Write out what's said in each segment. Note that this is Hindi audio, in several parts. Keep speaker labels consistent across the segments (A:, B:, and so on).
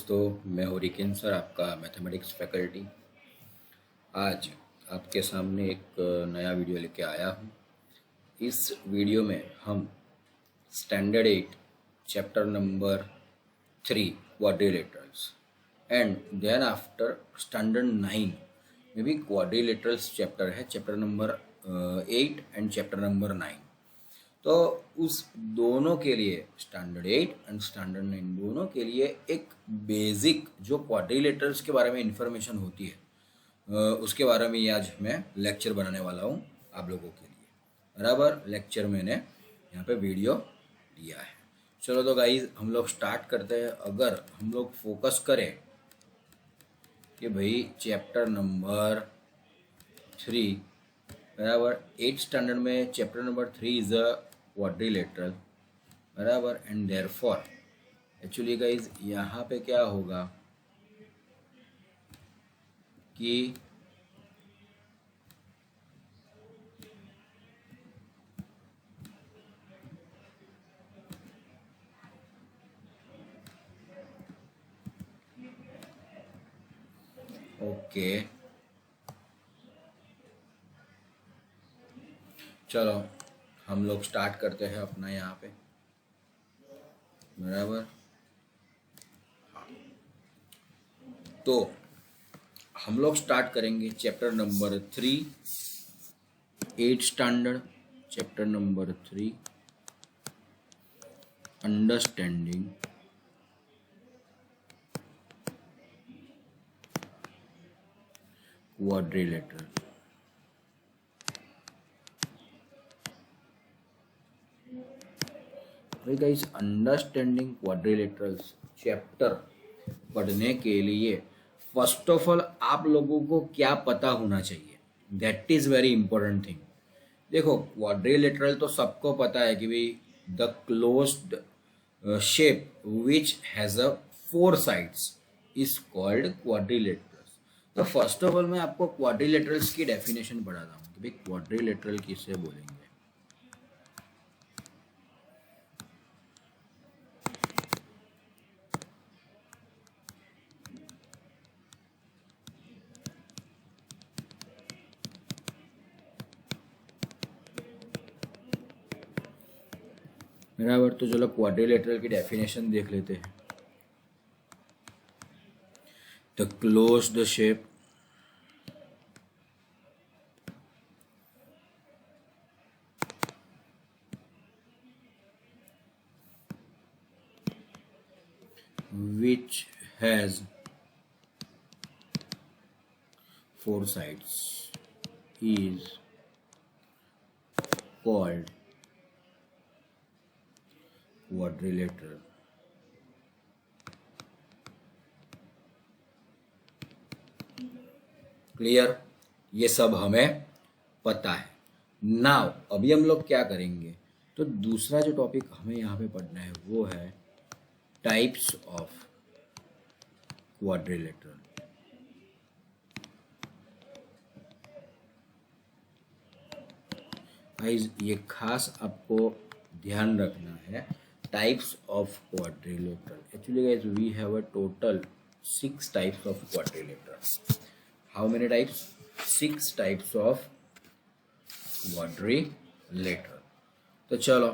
A: दोस्तों, मैं हूरिकिन सर, आपका मैथमेटिक्स फैकल्टी। आज आपके सामने एक नया वीडियो लेके आया हूँ। इस वीडियो में हम standard 8 chapter number 3 quadrilaterals and then after standard 9 में भी क्वाड्रिलेटरल्स चैप्टर है, chapter number 8 and chapter number 9। तो उस दोनों के लिए स्टैंडर्ड 8 एंड स्टैंडर्ड 9 दोनों के लिए एक बेसिक जो क्वाड्रिलेटरल्स के बारे में इंफॉर्मेशन होती है उसके बारे में आज मैं लेक्चर बनाने वाला हूँ आप लोगों के लिए। बराबर लेक्चर मैंने यहाँ पे वीडियो दिया है। चलो तो गाइज हम लोग स्टार्ट करते हैं। अगर हम लोग फोकस करें कि भाई चैप्टर नंबर 3 बराबर 8 स्टैंडर्ड में chapter number 3 is a quadrilateral बराबर एंड देयरफॉर एक्चुअली गाइज यहाँ पे क्या होगा कि ओके चलो हम लोग स्टार्ट करते हैं अपना यहाँ पे बराबर। तो हम लोग स्टार्ट करेंगे chapter number 3 8 standard chapter number 3 understanding quadrilateral. भाई गाइस अंडरस्टैंडिंग क्वाड्रिलेटरल्स चैप्टर पढ़ने के लिए फर्स्ट ऑफ ऑल आप लोगों को क्या पता होना चाहिए, that is very important thing. देखो क्वाड्रिलेटरल तो सबको पता है कि भाई the closed shape which has a 4 sides is called quadrilaterals. तो फर्स्ट ऑफ ऑल मैं आपको क्वाड्रिलेटरल्स की डेफिनेशन पढ़ाता हूँ कि भाई क्वाड्रिलेटरल किसे बोलेंगे। बराबर, तो चलो क्वाड्रिलेटरल की डेफिनेशन देख लेते हैं। The closed shape which has 4 sides is called quadrilateral। Clear, ये सब हमें पता है। नाउ अभी हम लोग क्या करेंगे, तो दूसरा जो टॉपिक हमें यहाँ पे पढ़ना है वो है टाइप्स ऑफ क्वाड्रिलेटरल। गाइस ये खास आपको ध्यान रखना है, types of quadrilateral. Actually guys we have a total 6 types of quadrilateral. How many types? 6 types of quadrilateral. तो चलो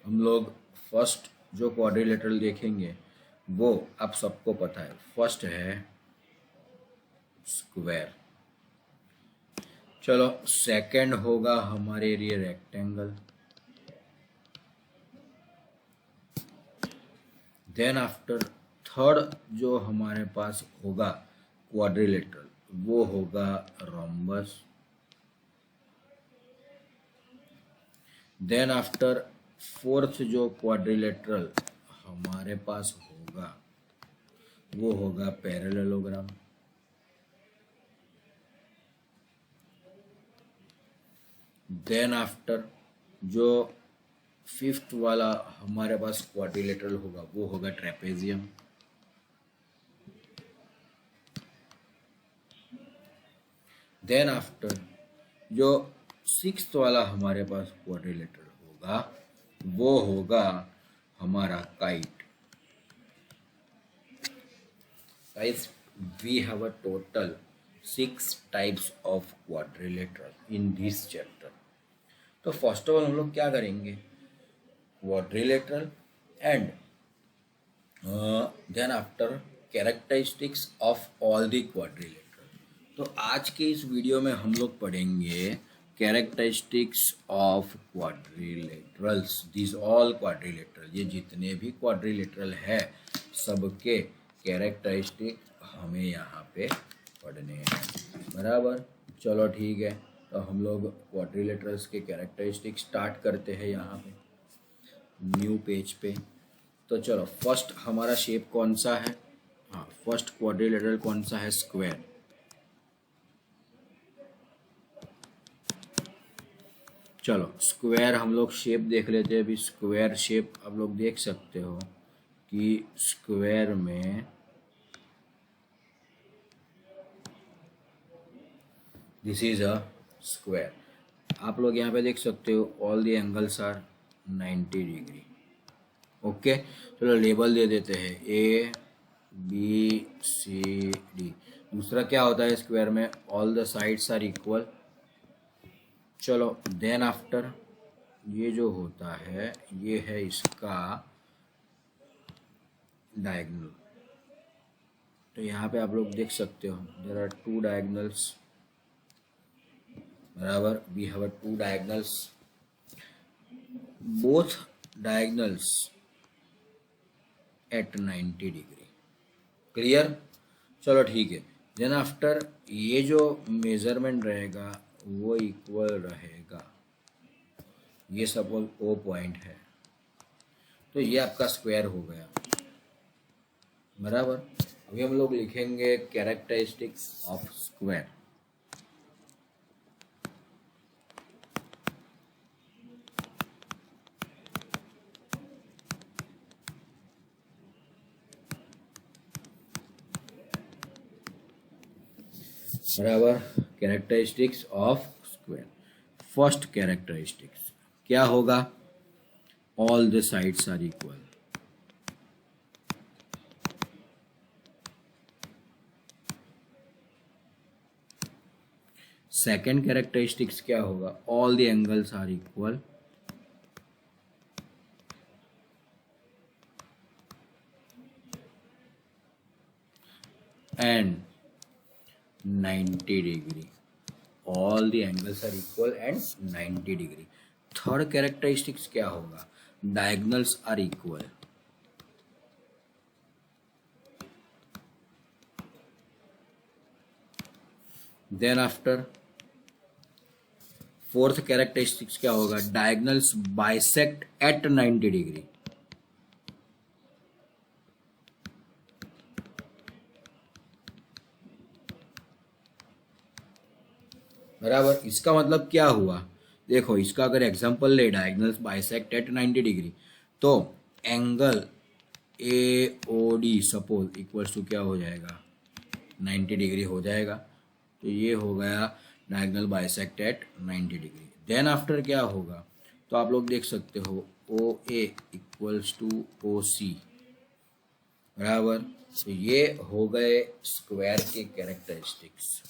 A: हम लोग फर्स्ट जो क्वाड्रिलेटरल देखेंगे वो आप सबको पता है। फर्स्ट है स्क्वायर। चलो सेकंड होगा हमारे लिए रेक्टेंगल। देन आफ्टर थर्ड जो हमारे पास होगा क्वाड्रिलेटरल वो होगा रोम्बस। देन आफ्टर फोर्थ जो क्वाड्रिलेटरल हमारे पास होगा वो होगा पैरेललोग्राम। देन आफ्टर जो फिफ्थ वाला हमारे पास क्वाड्रिलेटरल होगा वो होगा ट्रेपेजियम। देन आफ्टर जो सिक्स्थ वाला हमारे पास क्वाड्रिलेटरल होगा वो होगा हमारा kite. Guys, we have a total 6 types of quadrilateral in this chapter. तो फर्स्ट ऑफ ऑल हम लोग क्या करेंगे, quadrilateral and then after characteristics of all the quadrilateral. तो आज के इस वीडियो में हम लोग पढ़ेंगे characteristics of quadrilaterals, this all quadrilateral, ये जितने भी क्वाड्रिलेटरल है सबके कैरेक्टरिस्टिक हमें यहाँ पे पढ़ने हैं, बराबर। चलो ठीक है, तो हम लोग क्वाड्रिलेटरल्स के कैरेक्टरिस्टिक स्टार्ट करते हैं यहाँ पे न्यू पेज पे। तो चलो फर्स्ट हमारा शेप कौन सा है, हाँ फर्स्ट क्वाड्रिलेटरल कौन सा है, स्क्वायर। चलो स्क्वायर हम लोग शेप देख लेते हैं। अभी स्क्वायर शेप आप लोग देख सकते हो कि स्क्वायर में दिस इज अ स्क्वायर। आप लोग यहाँ पे देख सकते हो all the angles are 90 degree. Okay, चलो लेबल दे देते हैं ए बी सी डी। दूसरा क्या होता है स्क्वायर में, all the sides are equal. चलो देन आफ्टर ये जो होता है ये है इसका डायगोनल। तो यहाँ पे आप लोग देख सकते हो देयर आर 2 डायगोनल्स, बराबर। We have 2 diagonals, both diagonals at 90 degree. Clear, चलो ठीक है। देन आफ्टर ये जो मेजरमेंट रहेगा वो इक्वल रहेगा, ये सपोज ओ पॉइंट है, तो ये आपका स्क्वायर हो गया, बराबर। अभी हम लोग लिखेंगे कैरेक्टरिस्टिक्स ऑफ स्क्वायर। बराबर, characteristics of square. First characteristics क्या होगा, all the sides are equal. Second characteristics क्या होगा, all the angles are equal. And 90 degree, all the angles are equal and 90 degree. Third characteristics क्या होगा, diagonals are equal. Then after fourth characteristics क्या होगा, डायगोनल्स बाइसेक्ट एट 90 डिग्री। बराबर, इसका मतलब क्या हुआ, देखो इसका अगर एग्जांपल ले, डायगोनल्स बाइसेक्ट एट 90 डिग्री, तो angle A O D suppose equals to क्या हो जाएगा, 90 डिग्री हो जाएगा। तो ये हो गया diagonal bisect at 90 degree. Then after क्या होगा, तो आप लोग देख सकते हो ओ ए इक्वल्स टू ओ सी, बराबर। तो ये हो गए स्क्वायर के कैरेक्टरिस्टिक्स।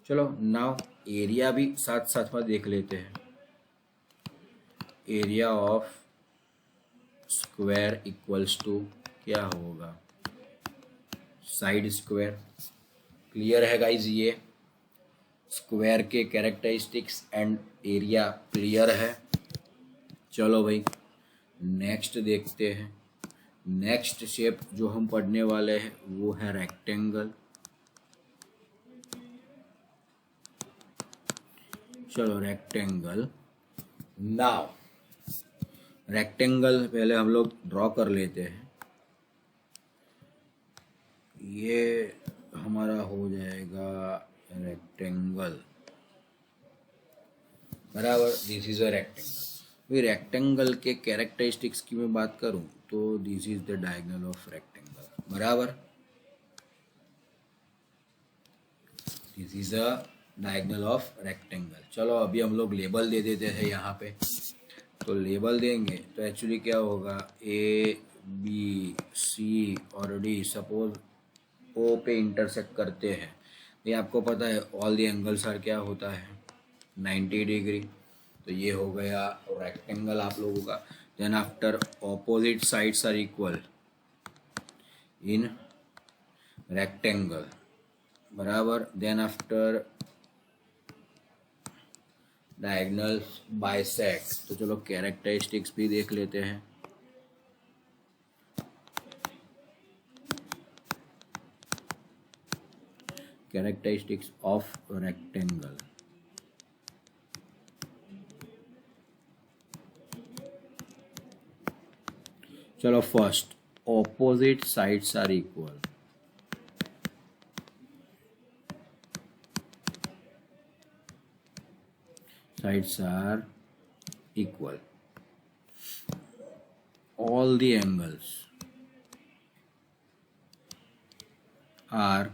A: चलो नाउ एरिया भी साथ साथ में देख लेते हैं। Area of square equals to क्या होगा, साइड स्क्वायर। क्लियर है गाइज, ये स्क्वायर के कैरेक्टरिस्टिक्स एंड एरिया क्लियर है। चलो भाई नेक्स्ट देखते हैं। नेक्स्ट शेप जो हम पढ़ने वाले हैं वो है रेक्टेंगल। चलो रेक्टेंगल, नाउ रेक्टेंगल पहले हम लोग ड्रॉ कर लेते हैं। ये हमारा हो जाएगा रेक्टेंगल, बराबर। This is a rectangle. भी रेक्टेंगल के कैरेक्टरिस्टिक्स की मैं बात करूं तो this is the diagonal of rectangle, बराबर। This is a diagonal of rectangle. चलो अभी हम लोग लेबल दे देते हैं यहाँ पे। तो लेबल देंगे तो एक्चुअली क्या होगा, ए बी सी और डी, सपोज ओ पे इंटरसेक्ट करते हैं, ये आपको पता है ऑल द एंगल्स आर क्या होता है 90 डिग्री। तो ये हो गया रेक्टेंगल आप लोगों का। Then after opposite sides are equal in rectangle, बराबर। Then after diagonals bisect. तो चलो कैरेक्टरिस्टिक्स भी देख लेते हैं। कैरेक्टरिस्टिक्स ऑफ रेक्टेंगल, चलो first opposite sides are equal. Sides are equal. All the angles are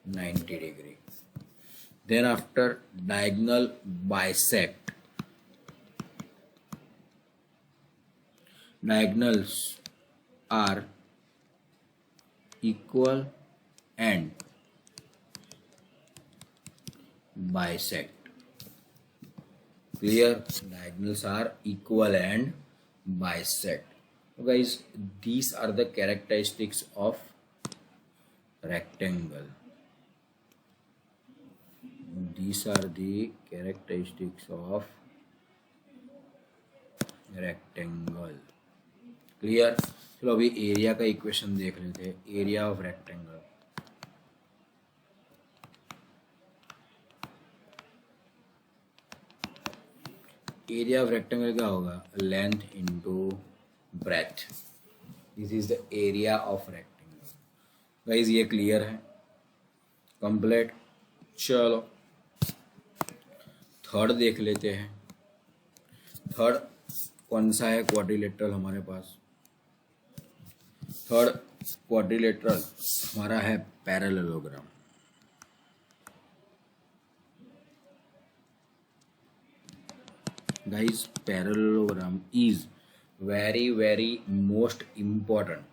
A: 90 degree. Then after diagonal bisect, diagonals are equal and bisect. Clear? Diagonals are equal and bisect. So guys, these are the characteristics of rectangle. These are the characteristics of rectangle. Clear? चलो अभी एरिया का इक्वेशन देख लेते हैं। Area of rectangle, area of rectangle क्या होगा? Length into breadth. This is the area of rectangle. Guys ये क्लियर है, कंप्लीट। चलो थर्ड देख लेते हैं। थर्ड कौन सा है क्वाड्रिलेटरल हमारे पास? थर्ड क्वाड्रिलेटरल हमारा है parallelogram. Guys, parallelogram is very most important.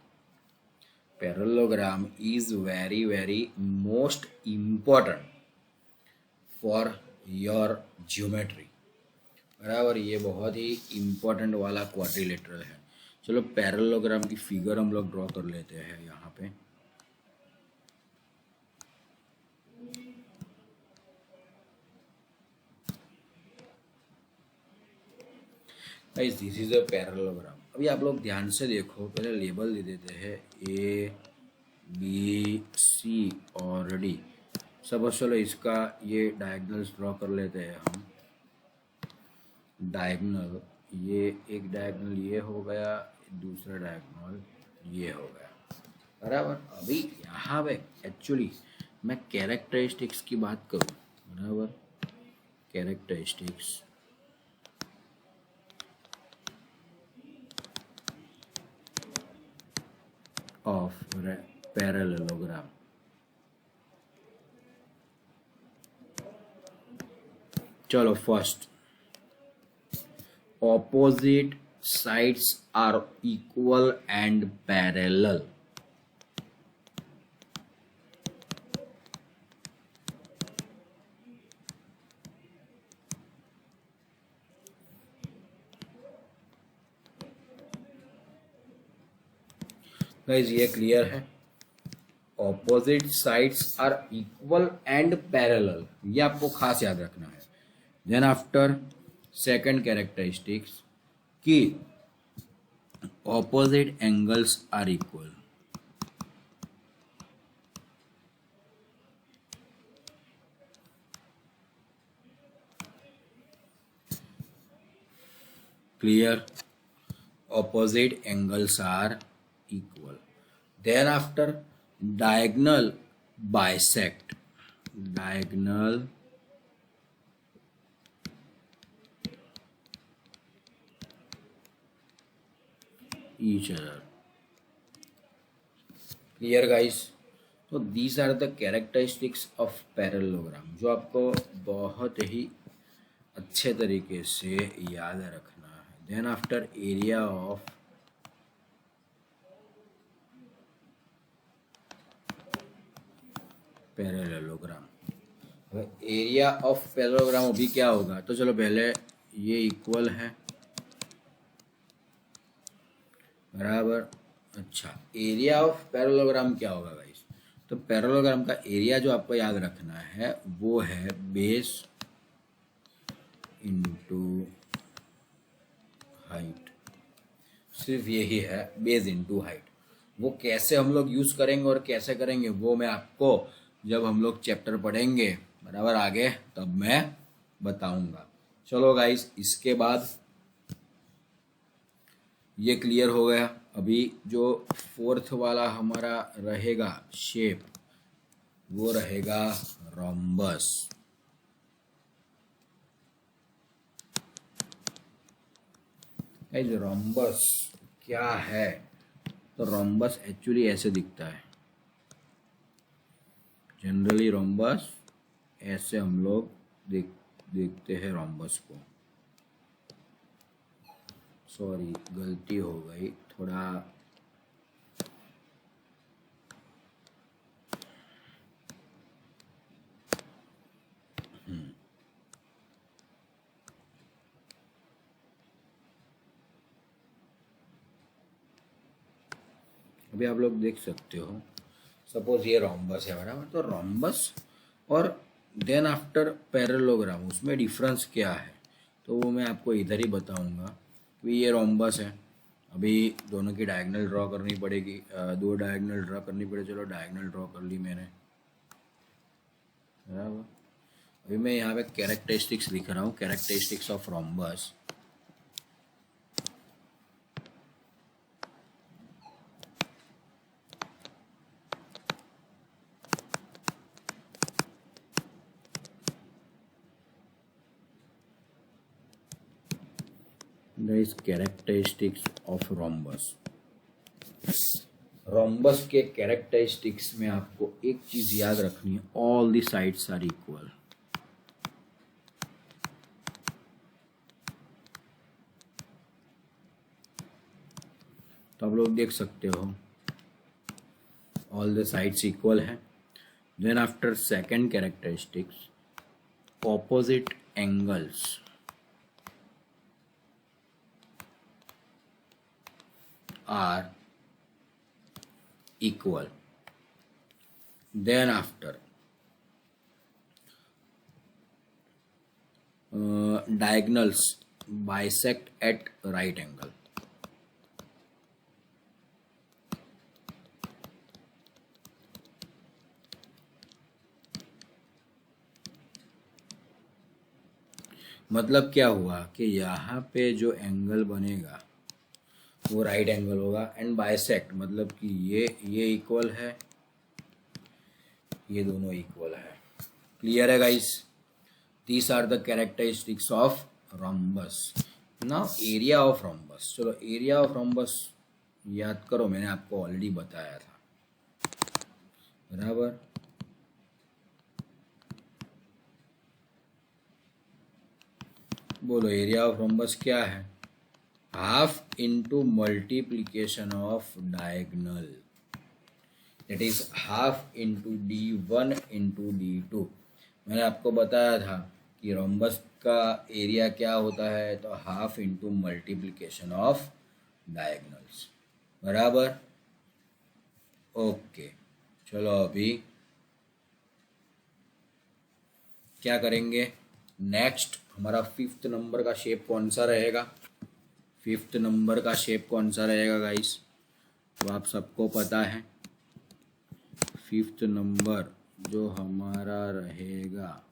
A: Parallelogram is very most important for your geometry, बराबर। ये बहुत ही इम्पोर्टेंट वाला क्वाड्रिलेटरल है। चलो पैरेललोग्राम की फिगर हम लोग ड्रॉ कर लेते हैं यहाँ पे। Guys this is a parallelogram. अभी आप लोग ध्यान से देखो, पहले लेबल दे देते हैं ए बी सी और डी। सपोज चलो इसका ये डायगोनल्स ड्रॉ कर लेते हैं हम। डायगोनल, ये एक डायगोनल ये हो गया, दूसरा डायगोनल ये हो गया, बराबर। अभी यहाँ पे एक्चुअली मैं कैरेक्टरिस्टिक्स की बात करूँ, बराबर। Characteristics of parallelogram। चलो first, opposite sides are equal and parallel। Guys ये क्लियर है, opposite sides are equal and parallel, ये आपको खास याद रखना है। देन आफ्टर सेकंड कैरेक्टरिस्टिक्स कि opposite angles are equal. Clear? Opposite angles are equal. Then after diagonal bisect, diagonal each other। Clear guys? तो these are the characteristics of parallelogram जो आपको बहुत ही अच्छे तरीके से याद रखना है। Then after area of parallelogram. Area of parallelogram अभी क्या होगा, तो चलो पहले ये इक्वल है, बराबर। अच्छा, एरिया ऑफ पैरेललोग्राम क्या होगा गाइस, तो पैरेललोग्राम का एरिया जो आपको याद रखना है वो है बेस इंटू हाइट। सिर्फ यही है, बेस इंटू हाइट। वो कैसे हम लोग यूज करेंगे और कैसे करेंगे वो मैं आपको जब हम लोग चैप्टर पढ़ेंगे बराबर आगे तब मैं बताऊंगा। चलो गाइस, इसके बाद ये क्लियर हो गया। अभी जो फोर्थ वाला हमारा रहेगा शेप वो रहेगा रोम्बस। रोम्बस क्या है, तो रोम्बस एक्चुअली ऐसे दिखता है। जनरली रोम्बस ऐसे हम लोग देखते हैं रोम्बस को। सॉरी, गलती हो गई थोड़ा। अभी आप लोग देख सकते हो, सपोज ये रोम्बस है बराबर, तो रोम्बस और देन आफ्टर पैरेललोग्राम उसमें डिफरेंस क्या है, तो वो मैं आपको इधर ही बताऊंगा। कि ये रोम्बस है, अभी दोनों की डायगोनल ड्रॉ करनी पड़ेगी, दो डायगोनल ड्रॉ करनी पड़ेगी। चलो डायगोनल ड्रॉ कर ली मैंने, बराबर। अभी मैं यहाँ पे कैरेक्टरिस्टिक्स लिख रहा हूँ, characteristics of rhombus. Guys, characteristics of rhombus. Rhombus के कैरेक्टरिस्टिक्स में आपको एक चीज याद रखनी है, all the sides are equal. तो आप लोग देख सकते हो ऑल द साइड्स इक्वल है। Then after second characteristics, opposite angles are equal. Then after diagonals bisect at right angle. मतलब क्या हुआ कि यहाँ पे जो एंगल बनेगा वो राइट एंगल होगा, एंड बाइसेक्ट मतलब कि ये इक्वल है, ये दोनों इक्वल है। क्लियर है guys? These are the characteristics of rhombus. Now area of rhombus. चलो एरिया ऑफ रोम्बस याद करो, मैंने आपको ऑलरेडी बताया था, बराबर। बोलो एरिया ऑफ रोम्बस क्या है? Half into multiplication of diagonal, that is half into D1 into D2। मैंने आपको बताया था कि रोम्बस का एरिया क्या होता है, तो half into multiplication of diagonals, बराबर। ओके, चलो अभी क्या करेंगे, नेक्स्ट हमारा 5th नंबर का शेप कौन सा रहेगा? 5th नंबर का शेप कौन सा रहेगा गाइस? तो आप सबको पता है 5th नंबर जो हमारा रहेगा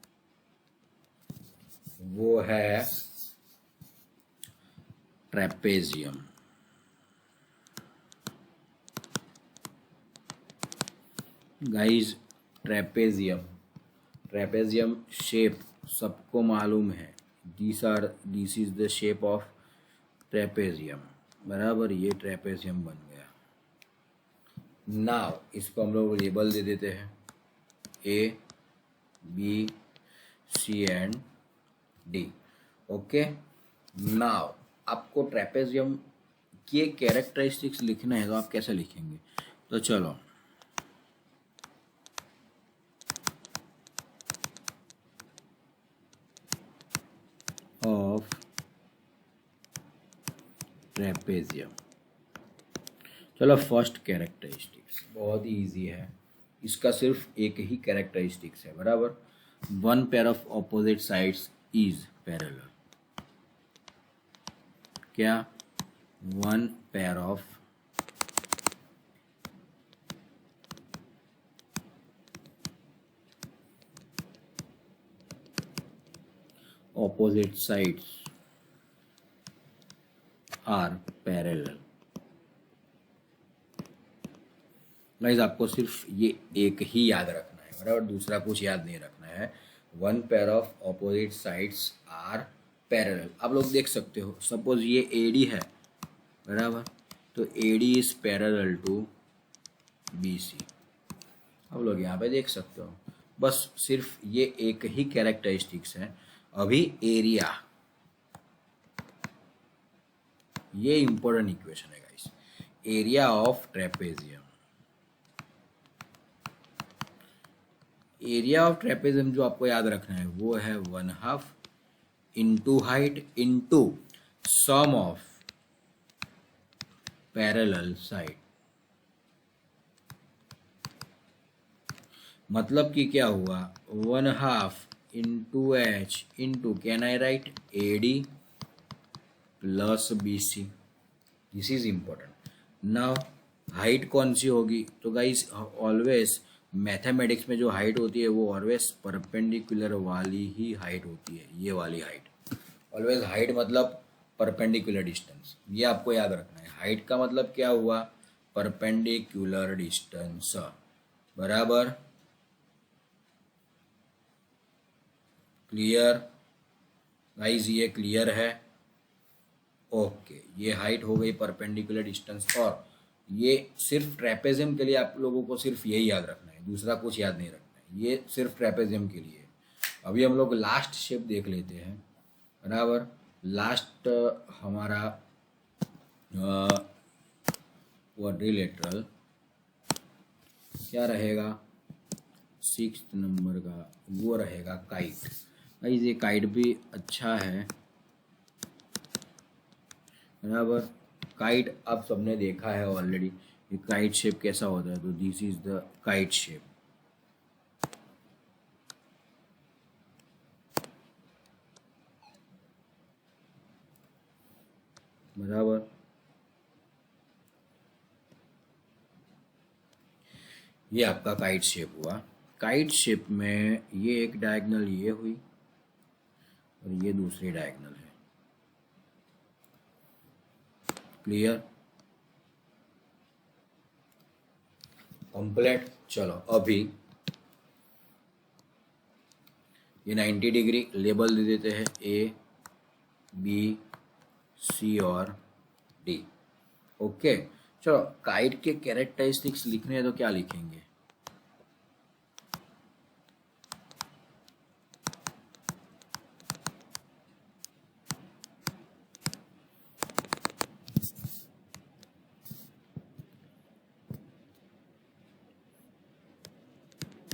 A: वो है ट्रेपेजियम। गाइस ट्रेपेजियम शेप सबको मालूम है, this is the shape of trapezium, बराबर। ये ट्रेपेजियम बन गया। नाउ इसको हम लोग लेबल दे देते हैं A, B, C and D। Okay, now आपको ट्रेपेजियम के कैरेक्टरिस्टिक्स लिखना है, तो आप कैसे लिखेंगे? तो चलो ट्रेपेजियम। चलो फर्स्ट कैरेक्टरिस्टिक्स बहुत ही इजी है, इसका सिर्फ एक ही कैरेक्टरिस्टिक्स है, बराबर। One pair of opposite sides is parallel. क्या? One pair of opposite sides are parallel। Guys आपको सिर्फ ये एक ही याद रखना है, बराबर, दूसरा कुछ याद नहीं रखना है। One pair of opposite sides are parallel. आप लोग देख सकते हो, सपोज ये एडी है, बराबर, तो AD is parallel to BC. आप लोग यहाँ पे देख सकते हो, बस सिर्फ ये एक ही कैरेक्टरिस्टिक्स है। अभी एरिया, ये इंपॉर्टेंट इक्वेशन है guys, area of trapezium. Area of trapezium जो आपको याद रखना है वो है 1/2 into height into sum of parallel side. मतलब कि क्या हुआ, 1/2 into H into, can I write, AD plus B C. This is important. Now height कौन सी होगी, तो गाइस ऑलवेज मैथमेटिक्स में जो हाइट होती है वो ऑलवेज परपेंडिकुलर वाली ही हाइट होती है, ये वाली हाइट। ऑलवेज हाइट मतलब परपेंडिकुलर डिस्टेंस, ये आपको याद रखना है। हाइट का मतलब क्या हुआ, परपेंडिकुलर डिस्टेंस, बराबर। क्लियर गाइस, ये क्लियर है? ओके, ये हाइट हो गई परपेंडिकुलर डिस्टेंस। और ये सिर्फ ट्रेपेजियम के लिए आप लोगों को सिर्फ यही याद रखना है, दूसरा कुछ याद नहीं रखना है, ये सिर्फ ट्रेपेजियम के लिए। अभी हम लोग लास्ट शेप देख लेते हैं, बराबर। लास्ट हमारा क्वाड्रिलेटरल क्या रहेगा, 6 नंबर का, वो रहेगा काइट। गाइस ये काइट भी अच्छा है, बराबर। काइट आप सबने देखा है ऑलरेडी, ये काइट शेप कैसा होता है, तो this is the kite shape. बराबर, ये आपका काइट शेप हुआ। काइट शेप में ये एक डायगोनल ये हुई और ये दूसरी डायगोनल है। Clear, complete. चलो अभी ये 90 डिग्री लेबल दे देते हैं, ए बी सी और डी। ओके, चलो काइट के कैरेक्टरिस्टिक्स लिखने हैं तो क्या लिखेंगे,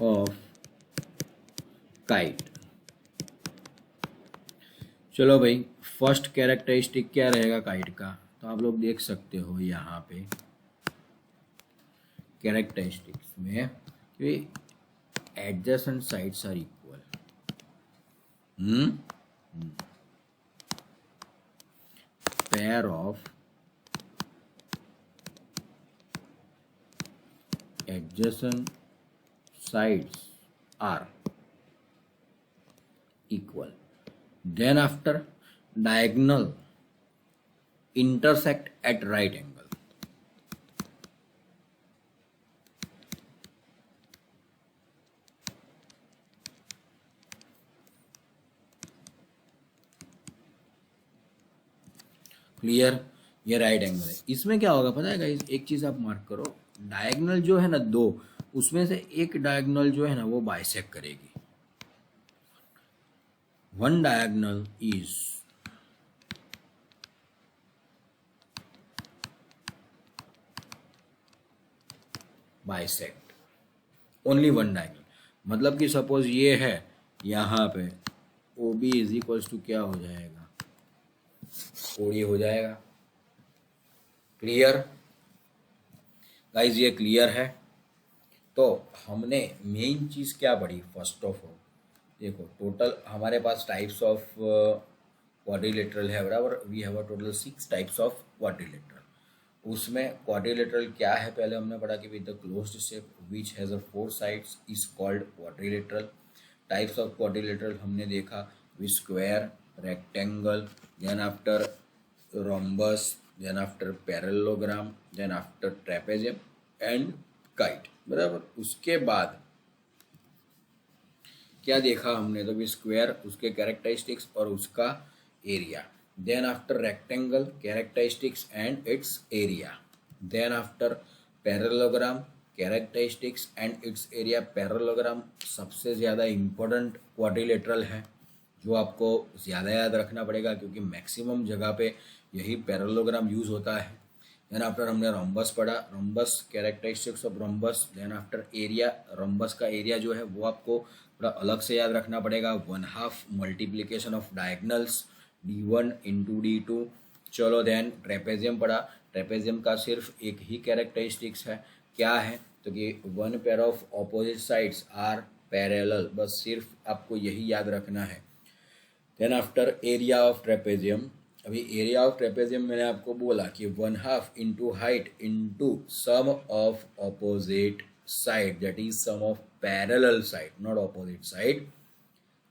A: ऑफ काइट। चलो भाई, फर्स्ट कैरेक्टरिस्टिक क्या रहेगा काइट का, तो आप लोग देख सकते हो यहाँ पे कैरेक्टरिस्टिक्स में कि adjacent sides are equal. Pair of adjacent sides are equal, then after diagonal intersect at right angle। Clear, ये राइट एंगल है। इसमें क्या होगा पता है गाइस, एक चीज आप मार्क करो, डायगोनल जो है ना दो, उसमें से एक डायगोनल जो है ना वो बाइसेक्ट करेगी। One diagonal is bisect, only one diagonal. मतलब कि सपोज ये है, यहाँ पे O B is equals to क्या हो जाएगा, ओडी हो जाएगा, क्लियर गाइज, ये क्लियर है। तो हमने मेन चीज़ क्या पढ़ी? फर्स्ट ऑफ ऑल देखो, टोटल हमारे पास टाइप्स ऑफ क्वाड्रिलेटरल है, बराबर। We have a total 6 types of quadrilateral. उसमें क्वाड्रिलेटरल क्या है पहले हमने पढ़ा कि with the closed shape which has a 4 sides is called quadrilateral. Types of quadrilateral हमने देखा, with square, rectangle, then after rhombus, then after parallelogram, then after trapezium and kite, बराबर। उसके बाद क्या देखा हमने? तो भी स्क्वायर, उसके कैरेक्टरिस्टिक्स और उसका एरिया। Then after rectangle, characteristics and its area. Then after parallelogram, characteristics and its area. Parallelogram सबसे ज़्यादा इम्पोर्टेंट क्वाड्रिलेटरल है, जो आपको ज़्यादा याद रखना पड़ेगा क्योंकि मैक्सिमम जगह पे यही पैरेललोग्राम यूज़ होता है। देन आफ्टर हमने रोम्बस पढ़ा, rhombus, characteristics of rhombus. Then after area, rhombus का एरिया जो है वो आपको थोड़ा अलग से याद रखना पड़ेगा, 1/2 multiplication of diagonals d1 into d2। चलो देन ट्रेपेजियम पढ़ा, ट्रेपेजियम का सिर्फ एक ही कैरेक्टरिस्टिक्स है, क्या है? तो कि 1 pair of opposite sides are parallel, बस सिर्फ आपको यही याद रखना है। Then after area of trapezium, अभी एरिया ऑफ ट्रेपेजियम मैंने आपको बोला कि 1/2 into height into sum of opposite side, that is sum of parallel side, not opposite side.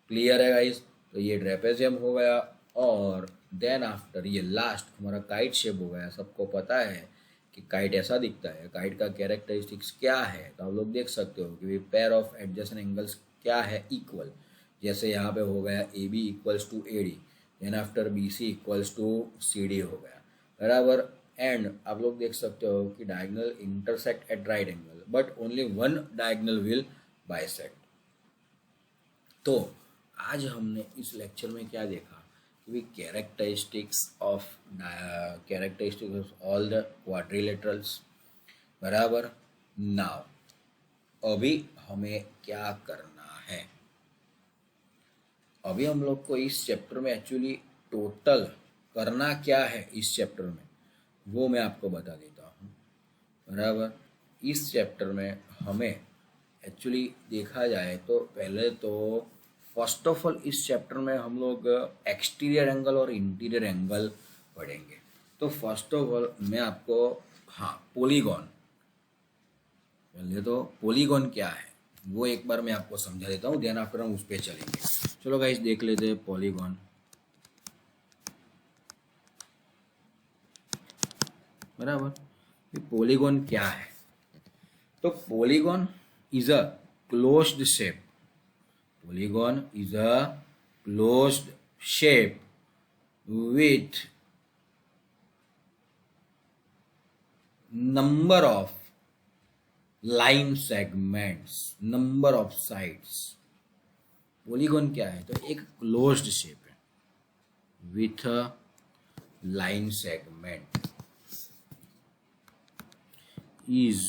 A: Clear है गाइस? तो ये ट्रेपेजियम हो गया। और देन आफ्टर ये लास्ट हमारा काइट शेप हो गया। सबको पता है कि काइट ऐसा दिखता है। काइट का कैरेक्टरिस्टिक्स क्या है? तो आप लोग देख सकते हो कि पेयर ऑफ एडजेसेंट एंगल्स क्या है? इक्वल। जैसे यहाँ पे हो गया A B equals to A D, then after B C equals to C D हो गया, बराबर। एंड आप लोग देख सकते हो कि diagonal intersect at right angle, but only one diagonal will bisect. तो आज हमने इस लेक्चर में क्या देखा कि characteristics of all the quadrilaterals, बराबर। नाउ अभी हमें क्या करना है? अभी हम लोग को इस चैप्टर में एक्चुअली टोटल करना क्या है इस चैप्टर में, वो मैं आपको बता देता हूँ, बराबर। इस चैप्टर में हमें एक्चुअली देखा जाए तो पहले तो फर्स्ट ऑफ ऑल इस चैप्टर में हम लोग एक्सटीरियर एंगल और इंटीरियर एंगल पढ़ेंगे। तो फर्स्ट ऑफ ऑल मैं आपको, हाँ, पॉलीगॉन, पहले तो पॉलीगॉन क्या है वो एक बार मैं आपको समझा देता हूँ, देन आफ्टर हम उस पर चलेंगे। चलो गाइस देख लेते हैं पॉलीगॉन, बराबर। पॉलीगॉन क्या है? तो polygon is a closed shape, polygon is a closed shape with number of line segments, number of sides। Polygon क्या है? तो एक क्लोज्ड शेप है with a line segment, is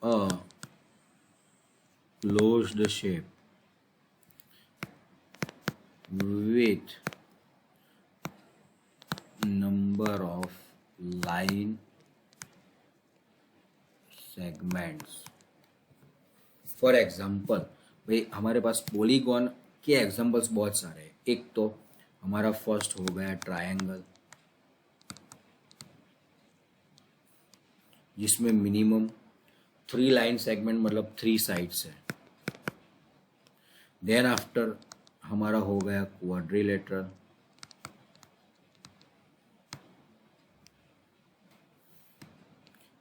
A: a closed shape with number of line segments। For example, भाई हमारे पास पॉलीगॉन के एग्जाम्पल्स बहुत सारे हैं। एक तो हमारा फर्स्ट हो गया ट्रायंगल, जिसमें मिनिमम 3 लाइन सेगमेंट मतलब 3 साइड्स है। देन आफ्टर हमारा हो गया क्वाड्रिलेटरल,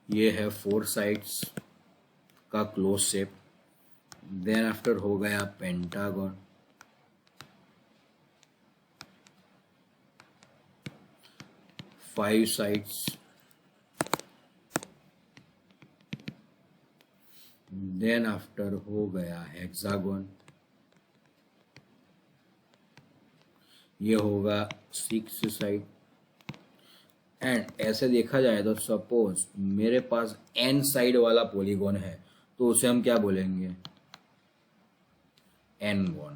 A: ये है 4 साइड्स का क्लोज शेप। देन आफ्टर हो गया pentagon, five sides. Then after हो गया हेक्सागन, ये होगा 6 साइड। एंड ऐसे देखा जाए तो सपोज मेरे पास n साइड वाला पॉलीगॉन है तो उसे हम क्या बोलेंगे? n-गॉन,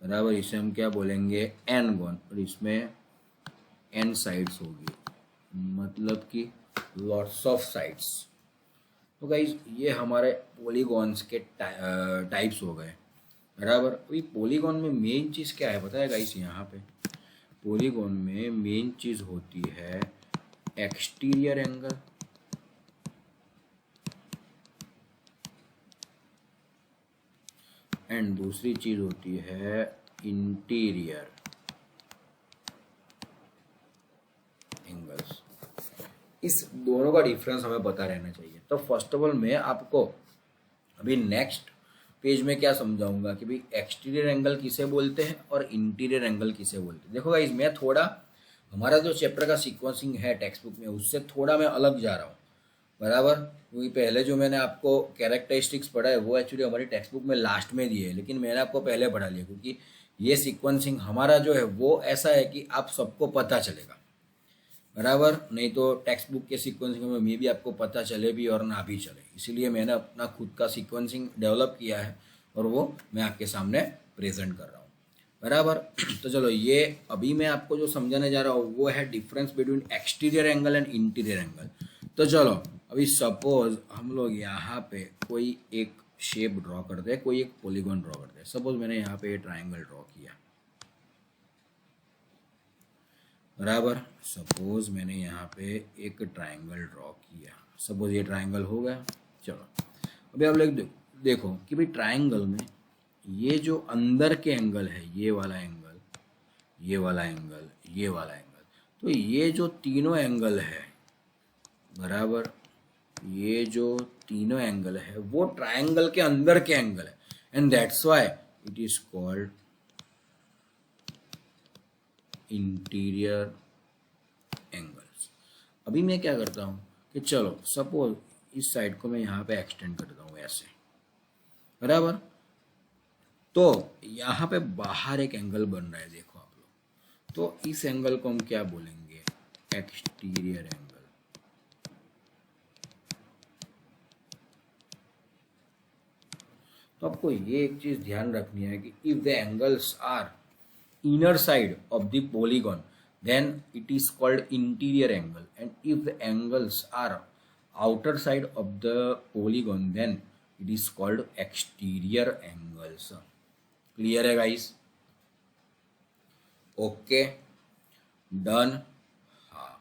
A: बराबर। इसे हम क्या बोलेंगे? n-गॉन। और इसमें n साइड्स होगी, मतलब कि लॉट्स ऑफ साइड्स। तो गाइज ये हमारे पॉलीगॉन्स के टाइप्स हो गए, बराबर। अभी पॉलीगॉन में मेन चीज़ क्या है पता है गाइस? यहाँ पे पॉलीगॉन में मेन चीज़ होती है एक्सटीरियर एंगल एंड दूसरी चीज़ होती है इंटीरियर एंगल्स। इस दोनों का डिफरेंस हमें पता रहना चाहिए। तो फर्स्ट ऑफ ऑल मैं आपको अभी नेक्स्ट पेज में क्या समझाऊंगा कि भाई एक्सटीरियर एंगल किसे बोलते हैं और इंटीरियर एंगल किसे बोलते हैं। देखो गाइस, मैं थोड़ा हमारा जो चैप्टर का सीक्वेंसिंग है टेक्स्ट बुक में उससे थोड़ा मैं अलग जा रहा हूँ, बराबर। क्योंकि पहले जो मैंने आपको कैरेक्टरिस्टिक्स पढ़ा है वो एक्चुअली हमारी टेक्स्ट बुक में लास्ट में दिए है, लेकिन मैंने आपको पहले पढ़ा लिया क्योंकि ये सीक्वेंसिंग हमारा जो है वो ऐसा है कि आप सबको पता चलेगा, बराबर। नहीं तो टेक्स्ट बुक के सीक्वेंसिंग में मे भी आपको पता चले भी और ना भी चले, इसीलिए मैंने अपना खुद का सीक्वेंसिंग डेवलप किया है और वो मैं आपके सामने प्रेजेंट कर रहा हूँ, बराबर। तो चलो, ये अभी मैं आपको जो समझाने जा रहा हूँ वो है difference between exterior angle and interior angle. तो चलो, अभी सपोज हम लोग यहाँ पे कोई एक शेप ड्रॉ करते हैं, कोई एक पॉलीगॉन ड्रॉ करते हैं। सपोज मैंने यहाँ पे ट्राइंगल ड्रॉ किया, बराबर। सपोज मैंने यहाँ पे एक ट्राइंगल ड्रॉ किया, सपोज ये ट्राइंगल हो गया। चलो, अभी आप लोग देखो कि भाई ट्राइंगल में ये जो अंदर के एंगल है, ये वाला एंगल, ये वाला एंगल, ये वाला एंगल, तो ये जो तीनों एंगल है, बराबर, ये जो तीनों एंगल है वो ट्राइंगल के अंदर के एंगल है and that's why it is called interior angles. अभी मैं क्या करता हूँ कि चलो सपोज इस साइड को मैं यहाँ पे एक्सटेंड करता हूँ ऐसे, बराबर। तो यहाँ पे बाहर एक एंगल बन रहा है, देखो आप लोग। तो इस एंगल को हम क्या बोलेंगे? Exterior angle. तो आपको ये एक चीज ध्यान रखनी है कि if the angles are inner side of the polygon then it is called interior angle, and if the angles are outer side of the polygon then it is called exterior angles. Clear है guys? Okay, done. हाँ,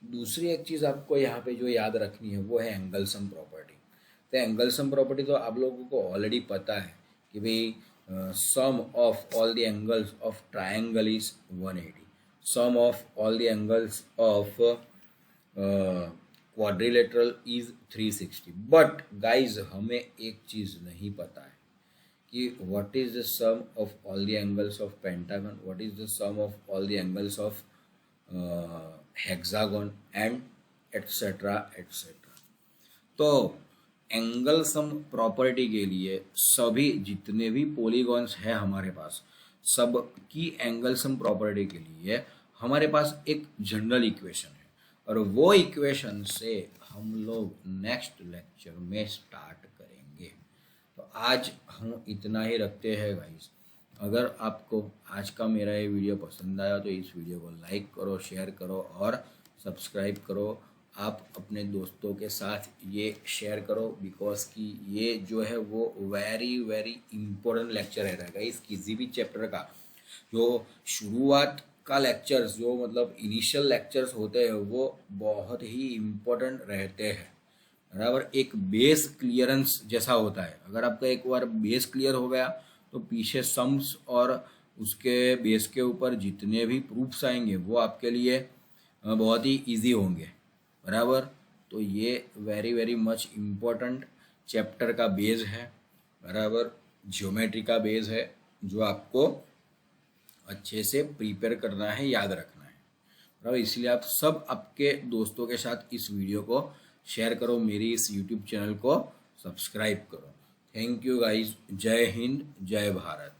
A: दूसरी एक चीज आपको यहाँ पे जो याद रखनी है वो है एंगल सम प्रॉपर्टी। तो एंगल सम प्रॉपर्टी तो आप लोगों को ऑलरेडी पता है कि भाई sum of all the angles of triangle is 180, sum of all the angles of quadrilateral is 360। but guys, हमें एक चीज नहीं पता है कि what is the sum of all the angles of pentagon, what is the sum of all the angles of hexagon and etc etc। तो एंगल सम प्रॉपर्टी के लिए सभी जितने भी पॉलीगॉन्स हैं हमारे पास, सब की एंगल सम प्रॉपर्टी के लिए हमारे पास एक जनरल इक्वेशन है और वो इक्वेशन से हम लोग नेक्स्ट लेक्चर में स्टार्ट करेंगे। तो आज हम इतना ही रखते हैं गाइस। अगर आपको आज का मेरा ये वीडियो पसंद आया तो इस वीडियो को लाइक करो, शेयर करो और सब्सक्राइब करो। आप अपने दोस्तों के साथ ये शेयर करो बिकॉज कि ये जो है वो वेरी वेरी इम्पोर्टेंट लेक्चर रहेगा इस किसी भी चैप्टर का। जो शुरुआत का लेक्चर्स, जो मतलब इनिशियल लेक्चर्स होते हैं वो बहुत ही इम्पोर्टेंट रहते हैं, बराबर। एक बेस क्लियरेंस जैसा होता है। अगर आपका एक बार बेस क्लियर हो गया तो पीछे सम्स और उसके बेस के ऊपर जितने भी प्रूफ्स आएंगे वो आपके लिए बहुत ही इजी होंगे, बराबर। तो ये very very much important chapter का बेस है, बराबर। ज्योमेट्री का बेस है जो आपको अच्छे से प्रिपेयर करना है, याद रखना है, बराबर। इसलिए आप सब आपके दोस्तों के साथ इस वीडियो को शेयर करो, मेरी इस यूट्यूब चैनल को सब्सक्राइब करो। Thank you guys. जय हिंद, जय भारत।